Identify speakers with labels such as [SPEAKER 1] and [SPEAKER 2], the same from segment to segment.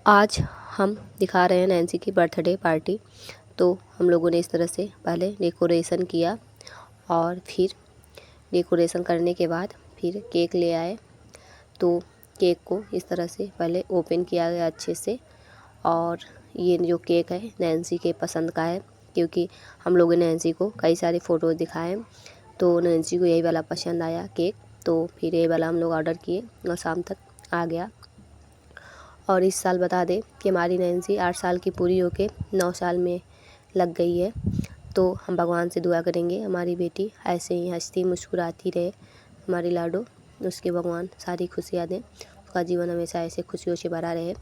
[SPEAKER 1] आज हम दिखा रहे हैं नैन्सी की बर्थडे पार्टी। तो हम लोगों ने इस तरह से पहले डेकोरेशन किया और फिर डेकोरेशन करने के बाद फिर केक ले आए। तो केक को इस तरह से पहले ओपन किया गया अच्छे से। और ये जो केक है नैन्सी के पसंद का है, क्योंकि हम लोगों ने नैन्सी को कई सारे फ़ोटोज़ दिखाए तो नैन्सी को यही वाला पसंद आया केक। तो फिर ये वाला हम लोग ऑर्डर किए और शाम तक आ गया। और इस साल बता दें कि हमारी नैन्सी 8 साल की पूरी होके 9 साल में लग गई है। तो हम भगवान से दुआ करेंगे हमारी बेटी ऐसे ही हंसती मुस्कुराती रहे, हमारी लाडो उसके भगवान सारी खुशियाँ दें, उसका जीवन हमेशा ऐसे खुशियों से भरा रहे।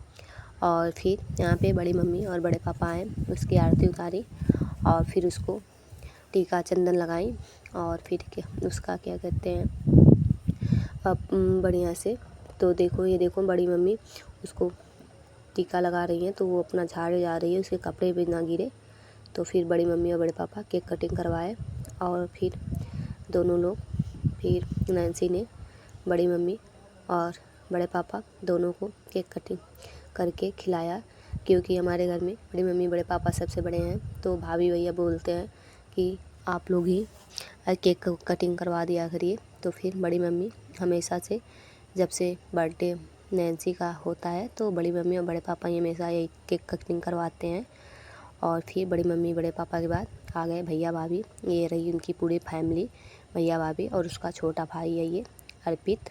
[SPEAKER 1] और फिर यहाँ पे बड़ी मम्मी और बड़े पापा आए, उसकी आरती उतारी और फिर उसको टीका चंदन लगाई और फिर उसका क्या कहते हैं बढ़िया से। तो देखो ये देखो बड़ी मम्मी उसको टीका लगा रही हैं, तो वो अपना झाड़े जा रही है, उसके कपड़े भी ना गिरे। तो फिर बड़ी मम्मी और बड़े पापा केक कटिंग करवाए और फिर दोनों लोग, फिर नैन्सी ने बड़ी मम्मी और बड़े पापा दोनों को केक कटिंग करके खिलाया। क्योंकि हमारे घर में बड़ी मम्मी बड़े पापा सबसे बड़े हैं, तो भाभी भैया बोलते हैं कि आप लोग ही केक कटिंग करवा दिया करिए। तो फिर बड़ी मम्मी हमेशा से जब से बर्थडे नैन्सी का होता है तो बड़ी मम्मी और बड़े पापा ही हमेशा यही केक कटिंग करवाते हैं। और फिर बड़ी मम्मी बड़े पापा के बाद आ गए भैया भाभी, ये रही उनकी पूरी फैमिली, भैया भाभी और उसका छोटा भाई है ये अर्पित।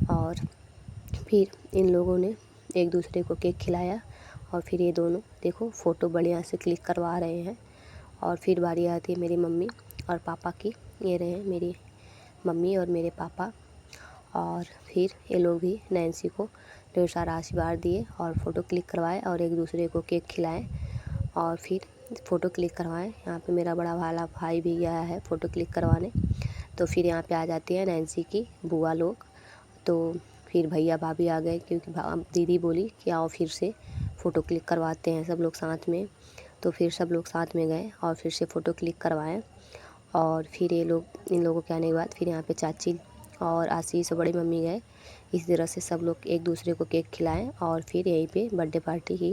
[SPEAKER 1] और फिर इन लोगों ने एक दूसरे को केक खिलाया और फिर ये दोनों देखो फ़ोटो बढ़िया से क्लिक करवा रहे हैं। और फिर बारी आती है मेरी मम्मी और पापा की, ये रहे मेरी मम्मी और मेरे पापा। और फिर ये लोग भी नैन्सी को ढेर सारा आशीर्वाद दिए और फ़ोटो क्लिक करवाए और एक दूसरे को केक खिलाएं और फिर फ़ोटो क्लिक करवाएं। यहाँ पे मेरा बड़ा वाला भाई भी गया है फ़ोटो क्लिक करवाने। तो फिर यहाँ पे आ जाती है नैन्सी की बुआ लोग। तो फिर भैया भाभी आ गए, क्योंकि दीदी बोली कि आओ फिर से फ़ोटो क्लिक करवाते हैं सब लोग साथ में। तो फिर सब लोग साथ में गए और फिर से फ़ोटो क्लिक करवाएं। और फिर ये लोग, इन लोगों के आने के बाद फिर यहाँ पे चाची और आशीष और बड़ी मम्मी गए। इस तरह से सब लोग एक दूसरे को केक खिलाएं और फिर यहीं पे बर्थडे पार्टी की।